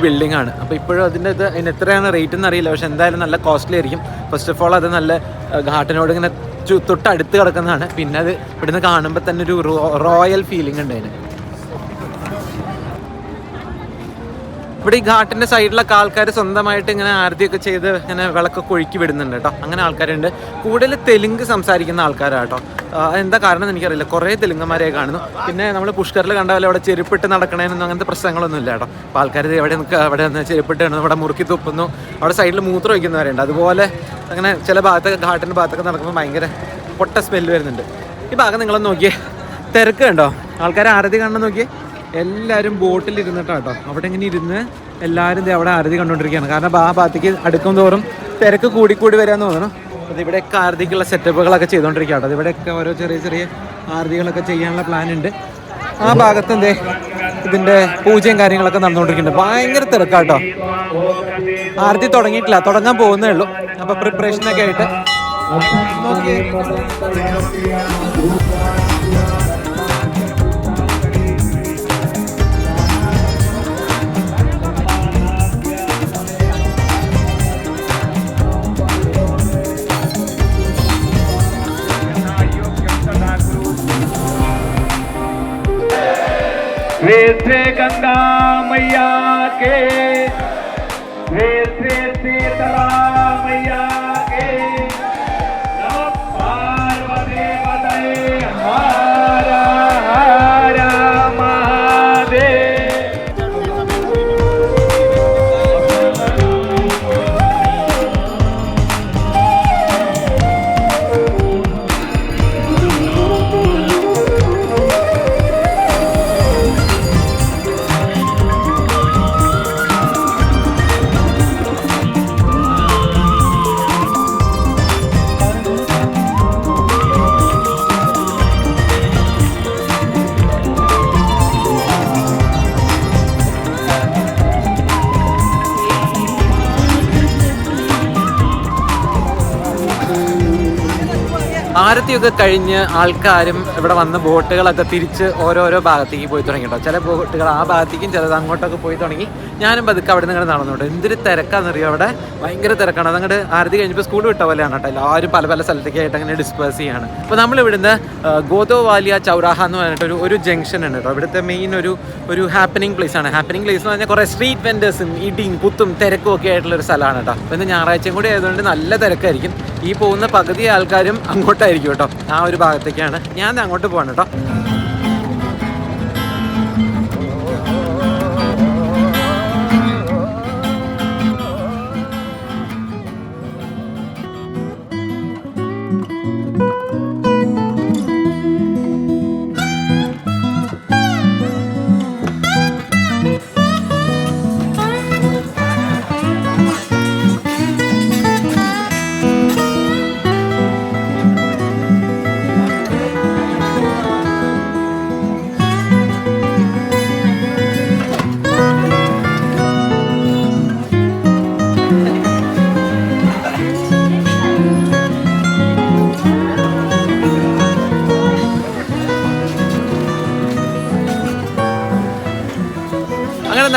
ബിൽഡിംഗ് ആണ്. അപ്പോൾ ഇപ്പോഴും അതിൻ്റെ അതിന് എത്രയാണ് റേറ്റ് എന്ന് അറിയില്ല. പക്ഷേ എന്തായാലും നല്ല കോസ്റ്റ്ലി ആയിരിക്കും. ഫസ്റ്റ് ഓഫ് ഓൾ അത് നല്ല ഘാട്ടിനോട് ഇങ്ങനെ തൊട്ടടുത്ത് കിടക്കുന്നതാണ്. പിന്നെ അത് ഇവിടുന്ന് കാണുമ്പോൾ തന്നെ ഒരു റോയൽ ഫീലിംഗ് ഉണ്ട് അതിന്. ഇവിടെ ഈ ഘാട്ടിൻ്റെ സൈഡിലൊക്കെ ആൾക്കാർ സ്വന്തമായിട്ട് ഇങ്ങനെ ആരതിയൊക്കെ ചെയ്ത് ഇങ്ങനെ വിളക്കൊക്കെ ഒഴുക്കി വിടുന്നുണ്ട് കേട്ടോ. അങ്ങനെ ആൾക്കാരുണ്ട്. കൂടുതൽ തെലുങ്ക് സംസാരിക്കുന്ന ആൾക്കാരാണ് കേട്ടോ. എന്താ കാരണം എന്ന് എനിക്കറിയില്ല, കുറേ തെലുങ്കന്മാരെ കാണുന്നു. പിന്നെ നമ്മൾ പുഷ്കറിൽ കണ്ട പോലെ അവിടെ ചെരുപ്പിട്ട് നടക്കണേനൊന്നും അങ്ങനത്തെ പ്രശ്നങ്ങളൊന്നും ഇല്ല കേട്ടോ. അപ്പോൾ ആൾക്കാർ എവിടെ നിൽക്കുക, അവിടെ നിന്ന് ചെരുപ്പിട്ട് കിടന്നു, അവിടെ മുറുക്കി തുപ്പുന്നു, അവിടെ സൈഡിൽ മൂത്രം ഒഴിക്കുന്നവരുണ്ട്. അതുപോലെ അങ്ങനെ ചില ഭാഗത്തൊക്കെ ഘാട്ടിൻ്റെ ഭാഗത്തൊക്കെ നടക്കുമ്പോൾ ഭയങ്കര പൊട്ട സ്മെല്ല് വരുന്നുണ്ട്. ഈ ഭാഗം നിങ്ങളൊന്ന് നോക്കിയേ, തിരക്ക് കണ്ടോ, ആൾക്കാർ ആരതി കാണണം നോക്കിയേ. എല്ലാവരും ബോട്ടിലിരുന്നിട്ടാണ് കേട്ടോ. അവിടെ ഇങ്ങനെ ഇരുന്ന് എല്ലാവരും അവിടെ ആരതി കണ്ടുകൊണ്ടിരിക്കുകയാണ്. കാരണം ആ ഭാഗത്തേക്ക് അടുക്കും തോറും തിരക്ക് കൂടി വരാമെന്ന് തോന്നുന്നു. അത് ഇവിടെയൊക്കെ ആരതിക്കുള്ള സെറ്റപ്പുകളൊക്കെ ചെയ്തുകൊണ്ടിരിക്കുകയാണ് കേട്ടോ. ഇവിടെയൊക്കെ ഓരോ ചെറിയ ആരതികളൊക്കെ ചെയ്യാനുള്ള പ്ലാൻ ഉണ്ട്. ആ ഭാഗത്ത് ഇതിൻ്റെ പൂജയും കാര്യങ്ങളൊക്കെ നടന്നുകൊണ്ടിരിക്കുന്നുണ്ട്. ഭയങ്കര തിരക്കാട്ടോ. ആരതി തുടങ്ങിയിട്ടില്ല, തുടങ്ങാൻ പോകുന്നേ ഉള്ളൂ. അപ്പോൾ പ്രിപ്പറേഷനൊക്കെ ആയിട്ട് നോക്കിയേ.
वैसे गंगा मैया के, वैसे शीतला मैया के, नमो पार्वती पतये हर हर महादेव.
ആരതിയൊക്കെ കഴിഞ്ഞ് ആൾക്കാരും ഇവിടെ വന്ന ബോട്ടുകളൊക്കെ തിരിച്ച് ഓരോരോ ഭാഗത്തേക്ക് പോയി തുടങ്ങി കേട്ടോ. ചില ബോട്ടുകൾ ആ ഭാഗത്തേക്കും ചിലത് അങ്ങോട്ടൊക്കെ പോയി തുടങ്ങി. ഞാനും പതുക്കെ അവിടെ നിന്ന് നടന്നോട്ടെ. എന്തൊരു തിരക്കാണെന്നറിയോ, അവിടെ ഭയങ്കര തിരക്കാണ്. അതങ്ങോട്ട് ആരതി കഴിഞ്ഞപ്പോൾ സ്കൂൾ വിട്ട പോലെയാണ് കേട്ടോ. എല്ലാവരും പല സ്ഥലത്തേക്കായിട്ട് അങ്ങനെ ഡിസ്പേഴ്സ് ചെയ്യാണ്. അപ്പോൾ നമ്മൾ ഇവിടുന്ന് ഗോദോവാലിയ ചൗറാഹ എന്ന് പറഞ്ഞിട്ട് ഒരു ജംഗ്ഷൻ ഉണ്ട് കേട്ടോ. ഇവിടുത്തെ മെയിൻ ഒരു ഹാപ്പനിങ് പ്ലേസ് ആണ്. ഹാപ്പനിങ് പ്ലേസ് എന്ന് പറഞ്ഞാൽ കുറേ സ്ട്രീറ്റ് വെൻഡേഴ്സും ഇടിയും കുത്തും തിരക്കും ഒക്കെ ആയിട്ടുള്ളൊരു സ്ഥലമാണ് കേട്ടോ. അപ്പോൾ ഇന്ന് ഞായറാഴ്ചയും കൂടി ആയതുകൊണ്ട് നല്ല തിരക്കായിരിക്കും. ഈ പോകുന്ന പകുതി ആൾക്കാരും അങ്ങോട്ടായിരിക്കും കേട്ടോ, ആ ഒരു ഭാഗത്തേക്കാണ്. ഞാൻ അങ്ങോട്ട് പോവാണ് കേട്ടോ.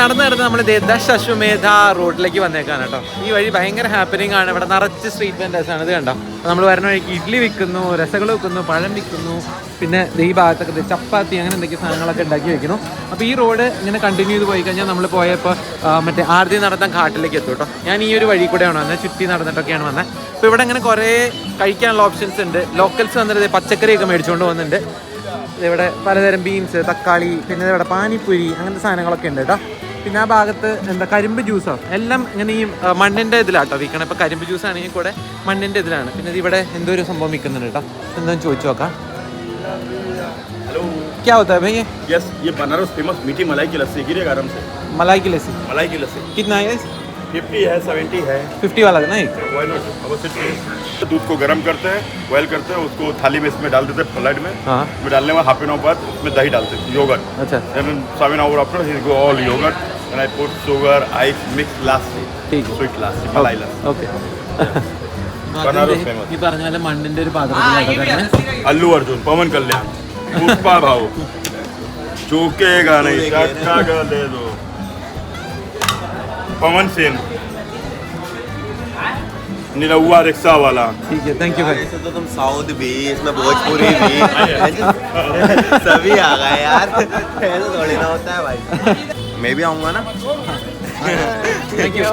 നടന്ന് നമ്മൾ ദശാശ്വമേധ റോഡിലേക്ക് വന്നേക്കാണ് കേട്ടോ. ഈ വഴി ഭയങ്കര ഹാപ്പനിങ് ആണ്. ഇവിടെ നിറച്ച് സ്ട്രീറ്റ് വെൻഡേഴ്സാണ്. ഇത് കണ്ടോ, നമ്മൾ വരുന്ന വഴിക്ക് ഇഡ്ഡലി വിൽക്കുന്നു, രസകൾ വിൽക്കുന്നു, പഴം വിൽക്കുന്നു, പിന്നെ ഈ ഭാഗത്തൊക്കെ ചപ്പാത്തി അങ്ങനെ എന്തൊക്കെ സാധനങ്ങളൊക്കെ ഉണ്ടാക്കി വെക്കുന്നു. അപ്പോൾ ഈ റോഡ് ഇങ്ങനെ കണ്ടിന്യൂ ചെയ്ത് പോയി കഴിഞ്ഞാൽ നമ്മൾ പോയപ്പോൾ മറ്റേ ആരതി നടത്താൻ ഘാട്ടിലേക്ക് എത്തും കേട്ടോ. ഞാൻ ഈ ഒരു വഴി കൂടെയാണ് വന്നത്, ചുറ്റി നടന്നിട്ടൊക്കെയാണ് വന്നത്. അപ്പോൾ ഇവിടെ ഇങ്ങനെ കുറേ കഴിക്കാനുള്ള ഓപ്ഷൻസ് ഉണ്ട്. ലോക്കൽസ് വന്നിട്ട് പച്ചക്കറിയൊക്കെ മേടിച്ചുകൊണ്ട് പോകുന്നുണ്ട്. ഇവിടെ പലതരം ബീൻസ്, തക്കാളി, പിന്നെ ഇവിടെ പാനിപ്പൂരി അങ്ങനത്തെ സാധനങ്ങളൊക്കെ ഉണ്ട് കേട്ടോ. പിന്നെ ആ ഭാഗത്ത് കരിമ്പ് ജ്യൂസോ എല്ലാം ഇങ്ങനെ ഈ മണ്ണിൻ്റെ ഇതിലാട്ടോ വിൽക്കണം. ഇപ്പോൾ കരിമ്പ് ജ്യൂസ് ആണെങ്കിൽ കൂടെ മണ്ണിൻ്റെ ഇതിലാണ്. പിന്നെ ഇവിടെ എന്തോ ഒരു സംഭവം വിൽക്കുന്നുണ്ട് കേട്ടോ. എന്താണെന്ന് ചോദിച്ചു നോക്കാം.
हेलो,
क्या होता है भाई ये?
यस, ये बनारस फेमस मीठी मलाई की लस्सी गिरेगा आराम से.
मलाई की लस्सी.
मलाई की लस्सी
कितना है?
50 है, 70 है।
50 वाला ना एक
Why not? अब उसे दूध को गर्म करते हैं, बॉयल करते हैं, उसको थाली में इसमें डाल देते हैं प्लेट में।
हाँ
में डालने में हाफ एन आवर बाद उसमें दही डालते हैं, योगर्ट।
अच्छा
Then 7 hours after he go all yogurt and I put sugar, ice, mix lassi,
ठीक है
sweet lassi, malai lassi.
Okay
Banaras famous.
ഈ പറഞ്ഞ പോലെ മണ്ണിന്റെ ഒരു പാത്രത്തിലാണ്
अल्लू अर्जुन, पवन कल्याण, पुष्पा भाऊ, चूकेगा नहीं, चक्का का दे दो, पवन सेन, निरहुआ रिक्शा वाला।
ठीक है थैंक यू भाई
तो तुम साउथ भी इसमें भोजपुरी भी सभी आ गए यार, ऐसा थोड़ी ना होता है भाई। मैं भी आऊँगा ना।
थैंक यू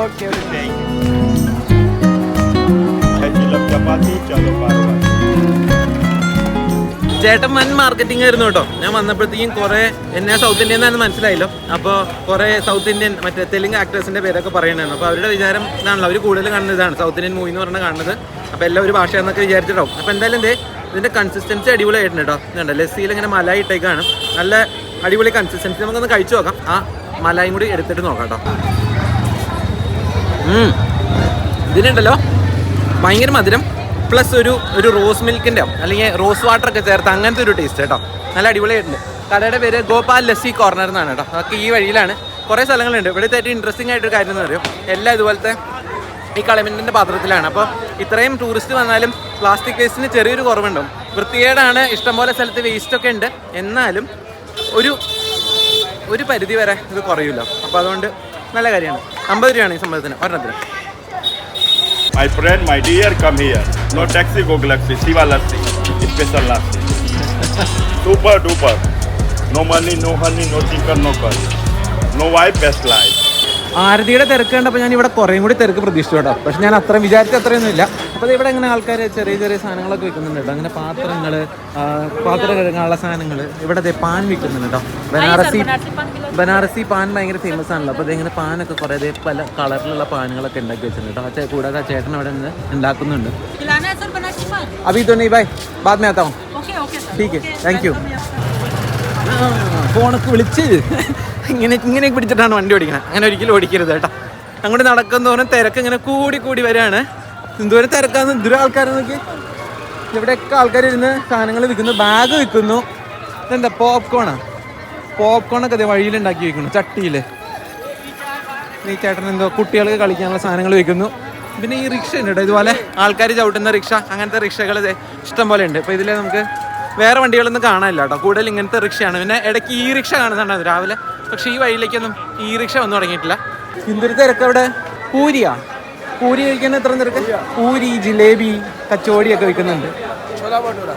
चपाती चलो बार-बार।
ചേട്ടൻ വൻ മാർക്കറ്റിംഗ് ആയിരുന്നു കേട്ടോ. ഞാൻ വന്നപ്പോഴത്തേക്കും കുറേ എന്നെ സൗത്ത് ഇന്ത്യൻ എന്നാണ് മനസ്സിലായല്ലോ. അപ്പോൾ കുറേ സൗത്ത് ഇന്ത്യൻ മറ്റേ തെലുങ്ക് ആക്ടേഴ്സിൻ്റെ പേരൊക്കെ പറയണമായിരുന്നു. അപ്പോൾ അവരുടെ വിചാരം ഇതാണല്ലോ, അവർ കൂടുതൽ കാണുന്നത് ഇതാണ് സൗത്ത് ഇന്ത്യൻ മൂവി എന്ന് പറഞ്ഞാൽ കാണുന്നത്. അപ്പോൾ എല്ലാം ഒരു ഭാഷ എന്നൊക്കെ വിചാരിച്ചിട്ടുണ്ടാവും. അപ്പോൾ എന്തായാലും ഇതിൻ്റെ കൺസിസ്റ്റൻസി അടിപൊളിയായിട്ടുണ്ട് കേട്ടോ. ഇതുണ്ട് ലസ്സിയിൽ ഇങ്ങനെ മലായി ഇട്ടേക്കാണ്, നല്ല അടിപൊളി കൺസിസ്റ്റൻസി. നമുക്കൊന്ന് കഴിച്ചു നോക്കാം. ആ മലായും കൂടി എടുത്തിട്ട് നോക്കാം കേട്ടോ. ഇതിനുണ്ടല്ലോ ഭയങ്കര മധുരം പ്ലസ് ഒരു റോസ് മിൽക്കിൻ്റെ അല്ലെങ്കിൽ റോസ് വാട്ടർ ഒക്കെ ചേർത്ത് അങ്ങനത്തെ ഒരു ടേസ്റ്റ് കേട്ടോ. നല്ല അടിപൊളിയായിട്ടുണ്ട്. കടയുടെ പേര് ഗോപാൽ ലസ്സി കോർണർ എന്നാണ് കേട്ടോ. അതൊക്കെ ഈ വഴിയിലാണ്. കുറേ സ്ഥലങ്ങളുണ്ട്. ഇവിടുത്തെ ഏറ്റവും ഇൻട്രസ്റ്റിംഗ് ആയിട്ടൊരു കാര്യം എന്ന് പറയും, എല്ലാം ഇതുപോലത്തെ ഈ കളമിൻ്റെ പാത്രത്തിലാണ്. അപ്പോൾ ഇത്രയും ടൂറിസ്റ്റ് വന്നാലും പ്ലാസ്റ്റിക് വേസ്റ്റിന് ചെറിയൊരു കുറവുണ്ടാവും. വൃത്തികേടാണ്, ഇഷ്ടംപോലെ സ്ഥലത്ത് വേസ്റ്റൊക്കെ ഉണ്ട്, എന്നാലും ഒരു പരിധി വരെ ഇത് കുറയില്ല. അപ്പോൾ അതുകൊണ്ട് നല്ല കാര്യമാണ്. 50 രൂപയാണ് ഈ സംഭവത്തിന് ഒരെണ്ണത്തിന്.
My friend, my dear, come here. No taxi, go Galaxy. Siva lassi, special lassi. Super duper. No money, no honey, no chicken, no curry. No wife, best life.
ആരതിയുടെ തിരക്ക് കണ്ടപ്പോൾ ഞാൻ ഇവിടെ കുറേയും കൂടി തിരക്ക് പ്രതീക്ഷിച്ചു കേട്ടോ. പക്ഷെ ഞാൻ അത്രയും വിചാരിച്ച അത്രയൊന്നും ഇല്ല. അപ്പോൾ ഇവിടെ ഇങ്ങനെ ആൾക്കാർ ചെറിയ ചെറിയ സാധനങ്ങളൊക്കെ വിൽക്കുന്നുണ്ട് കേട്ടോ. അങ്ങനെ പാത്രം കഴുകാനുള്ള സാധനങ്ങൾ. ഇവിടെ പാൻ വിൽക്കുന്നുണ്ട് കേട്ടോ. ബനാറസി പാൻ ഭയങ്കര ഫേമസ് ആണല്ലോ. അപ്പോൾ ഇതിങ്ങനെ പാനൊക്കെ കുറേ പല കളറിലുള്ള പാനുകളൊക്കെ ഉണ്ടാക്കി വെച്ചിട്ടുണ്ട് കേട്ടോ. കൂടാതെ ചേട്ടൻ അവിടെ നിന്ന് ഉണ്ടാക്കുന്നുണ്ട്. അഭി तो नहीं भाई, बाद में आता हूँ. ठीक है, थैंक यू. ഫോണൊക്കെ വിളിച്ച് ഇങ്ങനെ പിടിച്ചിട്ടാണ് വണ്ടി ഓടിക്കുന്നത്. അങ്ങനെ ഒരിക്കലും ഓടിക്കരുത് കേട്ടോ. അങ്ങോട്ട് നടക്കുന്നതോറും തിരക്ക് ഇങ്ങനെ കൂടി വരികയാണ്. എന്തോരം തിരക്കാന്ന്, ദൂരം ആൾക്കാരെ നോക്കി. ഇവിടെയൊക്കെ ആൾക്കാർ ഇരുന്ന് സാധനങ്ങൾ വിൽക്കുന്നു, ബാഗ് വിൽക്കുന്നു. ഇതെന്താ പോപ്കോണൊക്കെ അതേ വഴിയിലുണ്ടാക്കി വയ്ക്കുന്നു ചട്ടിയിൽ. ഈ ചേട്ടൻ എന്തോ കുട്ടികൾക്ക് കളിക്കാനുള്ള സാധനങ്ങൾ വിൽക്കുന്നു. പിന്നെ ഈ റിക്ഷ ഉണ്ട് കേട്ടോ, ഇതുപോലെ ആൾക്കാർ ചവിട്ടുന്ന റിക്ഷ, അങ്ങനത്തെ റിക്ഷകൾ ഇഷ്ടം പോലെ ഉണ്ട്. അപ്പോൾ ഇതിൽ നമുക്ക് വേറെ വണ്ടികളൊന്നും കാണാനില്ല കേട്ടോ, കൂടുതൽ ഇങ്ങനത്തെ റിക്ഷയാണ്. പിന്നെ ഇടയ്ക്ക് ഈ റിക്ഷ കാണുന്നുണ്ടായിരുന്നു രാവിലെ, പക്ഷേ ഈ വഴിയിലേക്കൊന്നും ഈ റിക്ഷ വന്നു തുടങ്ങിയിട്ടില്ല. എന്തൊരു തിരക്ക് അവിടെ. പൂരി കഴിക്കാൻ എത്ര തിരക്ക്. പൂരി, ജിലേബി, കച്ചോടിയൊക്കെ വിൽക്കുന്നുണ്ട്.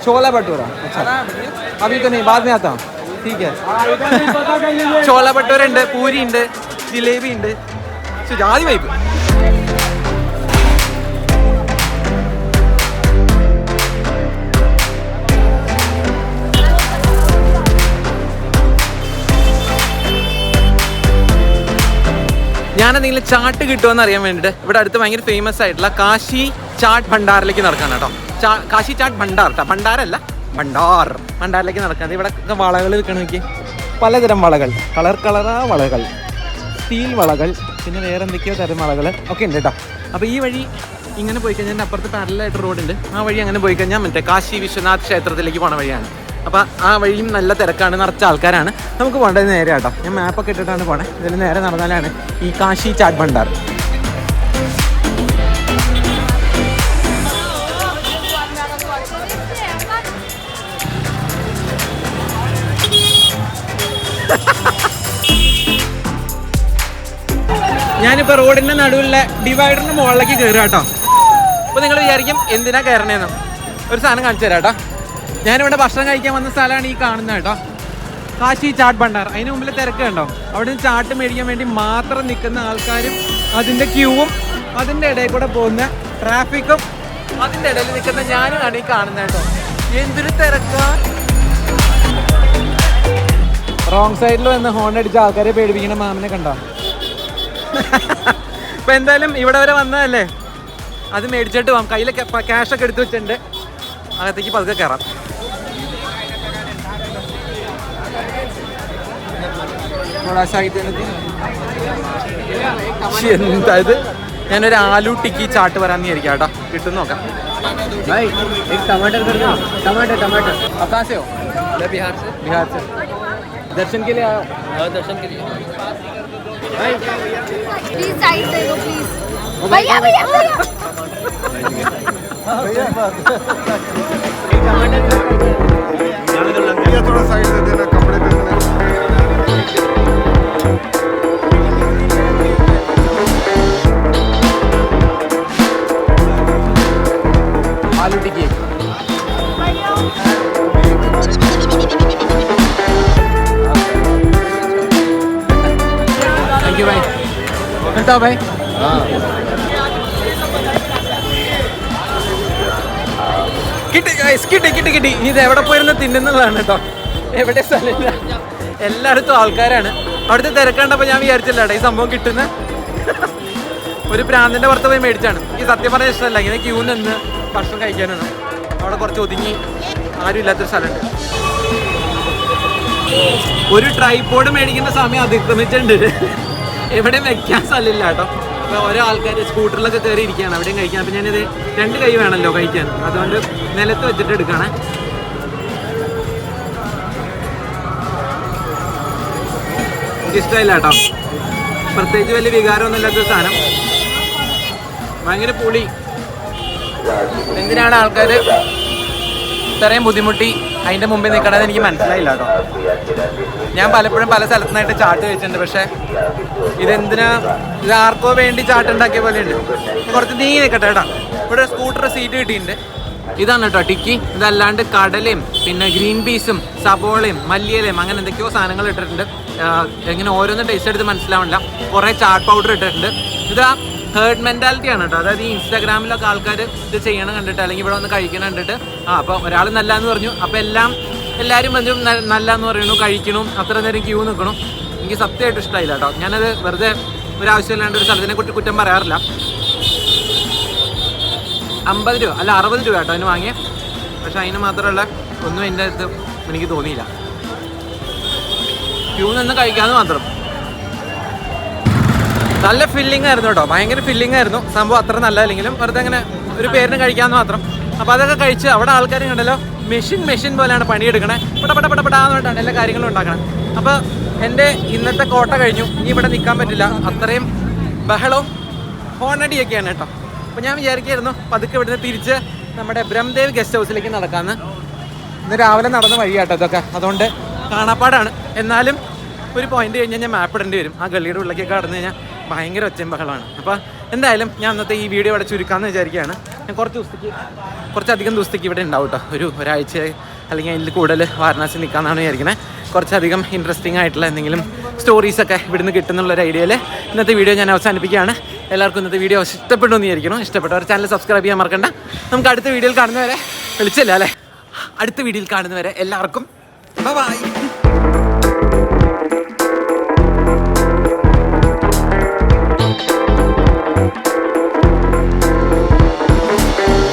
ചോല ഭട്ടൂര അഭി तो नहीं, बाद में आता हूँ. ठीक है. ചോല ഭട്ടൂര ഉണ്ട്, പൂരി ഉണ്ട്, ജിലേബി ഉണ്ട്. ജാതി വൈബ്. ഞാനെന്തെങ്കിലും ചാട്ട് കിട്ടുമെന്ന് അറിയാൻ വേണ്ടിയിട്ട് ഇവിടെ അടുത്ത് ഭയങ്കര ഫേമസ് ആയിട്ടുള്ള കാശി ചാട്ട് ഭണ്ഡാറിലേക്ക് നടക്കാൻ കേട്ടോ. കാശി ചാട്ട് ഭണ്ഡാർ കേട്ടോ, ഭണ്ഡാരല്ല ഭണ്ഡാറിലേക്ക് നടക്കാൻ. ഇവിടെ വളകൾ വിൽക്കണം നോക്കി, പലതരം വളകൾ, കളറാ വളകൾ, സ്റ്റീൽ വളകൾ, പിന്നെ വേറെ എന്തൊക്കെയോ തരം വളകൾ ഒക്കെ ഉണ്ട് കേട്ടോ. അപ്പോൾ ഈ വഴി ഇങ്ങനെ പോയി കഴിഞ്ഞാൽ എൻ്റെ അപ്പുറത്ത് പാരലായിട്ട് റോഡുണ്ട്. ആ വഴി അങ്ങനെ പോയി കഴിഞ്ഞാൽ മറ്റേ കാശി വിശ്വനാഥ് ക്ഷേത്രത്തിലേക്ക് പോണ വഴിയാണ്. അപ്പോൾ ആ വഴിയും നല്ല തിരക്കാണ്, നിറച്ച ആൾക്കാരാണ്. നമുക്ക് പോകേണ്ടത് നേരെ കേട്ടോ. ഞാൻ മാപ്പൊക്കെ ഇട്ടിട്ടാണ് പോണേ. ഇതിൽ നേരെ നടന്നാലാണ് ഈ കാശി ചാട്ട് ഭണ്ഡാർ. ഞാനിപ്പോൾ റോഡിൻ്റെ നടുവിലെ ഡിവൈഡറിൻ്റെ മുകളിലേക്ക് കയറുക കേട്ടോ. അപ്പോൾ നിങ്ങൾ വിചാരിക്കും എന്തിനാ കയറണേന്ന്. ഒരു സാധനം കാണിച്ചു തരാം കേട്ടോ. ഞാനിവിടെ ഭക്ഷണം കഴിക്കാൻ വന്ന സ്ഥലമാണ് ഈ കാണുന്നത് കേട്ടോ, കാശി ചാട്ട് ഭണ്ഡാർ. അതിന് മുമ്പിൽ തിരക്ക് കണ്ടോ. അവിടെ നിന്ന് ചാട്ട് മേടിക്കാൻ വേണ്ടി മാത്രം നിൽക്കുന്ന ആൾക്കാരും അതിൻ്റെ ക്യൂവും അതിൻ്റെ ഇടയിൽ കൂടെ പോകുന്ന ട്രാഫിക്കും അതിൻ്റെ ഇടയിൽ നിൽക്കുന്ന ഞാനുമാണ് ഈ കാണുന്നത് കേട്ടോ. എന്തൊരു തിരക്കാ. റോങ് സൈഡിൽ വന്ന് ഹോൺ അടിച്ച ആൾക്കാരെ പേടിപ്പിക്കുന്ന മാമിനെ കണ്ടോ. ഇപ്പം എന്തായാലും ഇവിടെ വരെ വന്നതല്ലേ, അത് മേടിച്ചിട്ട് പോകാം. കയ്യിൽ ക്യാഷൊക്കെ എടുത്ത് വെച്ചിട്ടുണ്ട്. അകത്തേക്ക് പതുക്കെ കയറാം. എന്താ ഇത്? ഞാനൊരു ആലു ടിക്കി ചാട്ട് വരാന്ന് വിചാരിക്കാം കേട്ടോ, കിട്ടും നോക്കാം. टमाटर टमाटर आप कहाँ से हो? बिहार से दर्शन के लिए आए हो? दर्शन के लिए
प्लीज साइड दे दो प्लीज भैया भैया
थोड़ा साइड दे देना, कपड़े पे
आलू टिक्की. थैंक यू भाई. मिलता भाई. കിട്ടി ഗൈസ്, കിട്ടി. ഇത് എവിടെ പോയിരുന്ന തിന്നുന്നതാണ് കേട്ടോ, എവിടെ സ്ഥലമില്ല, എല്ലായിടത്തും ആൾക്കാരാണ്. അവിടുത്തെ തിരക്കണ്ടപ്പോൾ ഞാൻ വിചാരിച്ചില്ല കേട്ടോ ഈ സംഭവം കിട്ടുന്ന. ഒരു പ്രാന്തിൻ്റെ പുറത്ത് പോയി മേടിച്ചാണ്. ഈ സത്യം പറഞ്ഞ ഇഷ്ടമല്ല ഇങ്ങനെ ക്യൂ നിന്ന് ഭക്ഷണം കഴിക്കാനൊന്നും. അവിടെ കുറച്ച് ഒതുങ്ങി ആരും ഇല്ലാത്തൊരു സ്ഥലമുണ്ട്. ഒരു ട്രൈപോഡ് മേടിക്കുന്ന സമയം അതിക്രമിച്ചിട്ടുണ്ട്. എവിടെയും വെക്കാൻ സ്ഥലമില്ല കേട്ടോ. അപ്പോൾ ഓരോ ആൾക്കാർ സ്കൂട്ടറിലൊക്കെ കയറി ഇരിക്കുകയാണ്, അവിടെയും കഴിക്കാൻ. അപ്പം ഞാനിത് 2 കൈ വേണമല്ലോ കഴിക്കാൻ, അതുകൊണ്ട് നിലത്ത് വെച്ചിട്ട് എടുക്കുകയാണ്. എനിക്കിഷ്ടമില്ല കേട്ടോ, പ്രത്യേകിച്ച് വലിയ വികാരമൊന്നും ഇല്ലാത്ത സാധനം. ഭയങ്കര പുളി. എന്തിനാണ് ആൾക്കാർ ഇത്രയും ബുദ്ധിമുട്ടി അതിൻ്റെ മുമ്പിൽ നിൽക്കണത് എനിക്ക് മനസ്സിലായില്ല കേട്ടോ. ഞാൻ പലപ്പോഴും പല സ്ഥലത്തുനിന്നായിട്ട് ചാട്ട് കഴിച്ചിട്ടുണ്ട്, പക്ഷേ ഇതെന്തിനാ, ഇത് ആർക്കോ വേണ്ടി ചാട്ടുണ്ടാക്കിയ പോലെ ഉണ്ട്. കുറച്ച് നീങ്ങി നിൽക്കട്ടെ കേട്ടോ. ഇവിടെ സ്കൂട്ടർ സീറ്റ് കിട്ടിയിട്ടുണ്ട്. ഇതാണ് കേട്ടോ ടിക്കി. ഇതല്ലാണ്ട് കടലയും പിന്നെ ഗ്രീൻ പീസും സബോളയും മല്ലിയിലയും അങ്ങനെ എന്തൊക്കെയോ സാധനങ്ങൾ ഇട്ടിട്ടുണ്ട്. എങ്ങനെ ഓരോന്നും ടേസ്റ്റ് എടുത്ത് മനസ്സിലാവില്ല. കുറേ ചാട്ട് പൗഡർ ഇട്ടിട്ടുണ്ട്. ഇതാ ഹേർഡ് മെൻറ്റാലിറ്റി ആണ് കേട്ടോ. അതായത് ഈ ഇൻസ്റ്റാഗ്രാമിലൊക്കെ ആൾക്കാർ ഇത് ചെയ്യണം കണ്ടിട്ട്, അല്ലെങ്കിൽ ഇവിടെ വന്ന് കഴിക്കണം കണ്ടിട്ട്, അപ്പോൾ ഒരാൾ നല്ലതെന്ന് പറഞ്ഞു, അപ്പോൾ എല്ലാവരും വന്നും നല്ലതെന്ന് പറയണു, കഴിക്കണം, അത്ര നേരം ക്യൂ നിൽക്കണം. എനിക്ക് സത്യമായിട്ട് ഇഷ്ടമായില്ല കേട്ടോ. ഞാനത് വെറുതെ ഒരാവശ്യമില്ലാണ്ട് ഒരു സ്ഥലത്തിനെ കുറിച്ച് കുറ്റം പറയാറില്ല. 50 രൂപ അല്ല 60 രൂപ കേട്ടോ അതിന് വാങ്ങിയേ. പക്ഷെ അതിന് മാത്രമല്ല ഒന്നും എൻ്റെ അടുത്ത് എനിക്ക് തോന്നിയില്ല. ക്യൂ നിന്ന് കഴിക്കാമെന്ന് മാത്രം. നല്ല ഫില്ലിംഗ് ആയിരുന്നു കേട്ടോ, ഭയങ്കര ഫില്ലിംഗ് ആയിരുന്നു. സംഭവം അത്ര നല്ലതല്ലെങ്കിലും വെറുതെ അങ്ങനെ ഒരു പേരിന് കഴിക്കാമെന്ന് മാത്രം. അപ്പോൾ അതൊക്കെ കഴിച്ച് അവിടെ ആൾക്കാർ കണ്ടല്ലോ മെഷീൻ പോലെയാണ് പണിയെടുക്കണേ. പെടാന്ന് പറഞ്ഞിട്ടാണ് എല്ലാ കാര്യങ്ങളും ഉണ്ടാക്കണം. അപ്പോൾ എൻ്റെ ഇന്നത്തെ കോട്ട കഴിഞ്ഞു. ഇനി ഇവിടെ നിൽക്കാൻ പറ്റില്ല, അത്രയും ബഹളവും ഹോണടിയൊക്കെയാണ് കേട്ടോ. അപ്പോൾ ഞാൻ വിചാരിക്കായിരുന്നു പതുക്കെ ഇവിടുന്ന് തിരിച്ച് നമ്മുടെ ബ്രഹ്മദേവ് ഗസ്റ്റ് ഹൗസിലേക്ക് നടക്കാമെന്ന്. ഇന്ന് രാവിലെ നടന്ന വഴിയാട്ടോ ഇതൊക്കെ, അതുകൊണ്ട് കാണാപ്പാടാണ്. എന്നാലും ഒരു പോയിന്റ് കഴിഞ്ഞാൽ ഞാൻ മാപ്പ് ഇടേണ്ടി വരും. ആ ഗള്ളിയുടെ ഉള്ളിലേക്കൊക്കെ കടന്നു കഴിഞ്ഞാൽ ഭയങ്കര ഒച്ചയും ബഹളമാണ്. അപ്പോൾ എന്തായാലും ഞാൻ അന്നത്തെ ഈ വീഡിയോ ഇവിടെ ചുരുക്കാമെന്ന് വിചാരിക്കുകയാണ്. ഞാൻ കുറച്ചധികം ദിവസത്തേക്ക് ഇവിടെ ഉണ്ടാവും കേട്ടോ. ഒരാഴ്ച അല്ലെങ്കിൽ അതിൽ കൂടുതൽ വാരണാസി നിൽക്കാമെന്നാണ് വിചാരിക്കുന്നത്. കുറച്ചധികം ഇൻട്രസ്റ്റിംഗ് ആയിട്ടുള്ള എന്തെങ്കിലും സ്റ്റോറീസൊക്കെ ഇവിടുന്ന് കിട്ടുന്നുള്ളൊരു ഐഡിയയിൽ ഇന്നത്തെ വീഡിയോ ഞാൻ അവസാനിപ്പിക്കുകയാണ്. എല്ലാവർക്കും ഇന്നത്തെ വീഡിയോ ഇഷ്ടപ്പെട്ടു എന്ന് വിചാരിക്കണം. ഇഷ്ടപ്പെട്ടവർ ചാനൽ സബ്സ്ക്രൈബ് ചെയ്യാൻ മറക്കണ്ട. നമുക്ക് അടുത്ത വീഡിയോയിൽ കാണുന്നവരെ വിളിച്ചില്ല അല്ലേ, അടുത്ത വീഡിയോയിൽ കാണുന്നവരെ എല്ലാവർക്കും ബൈ.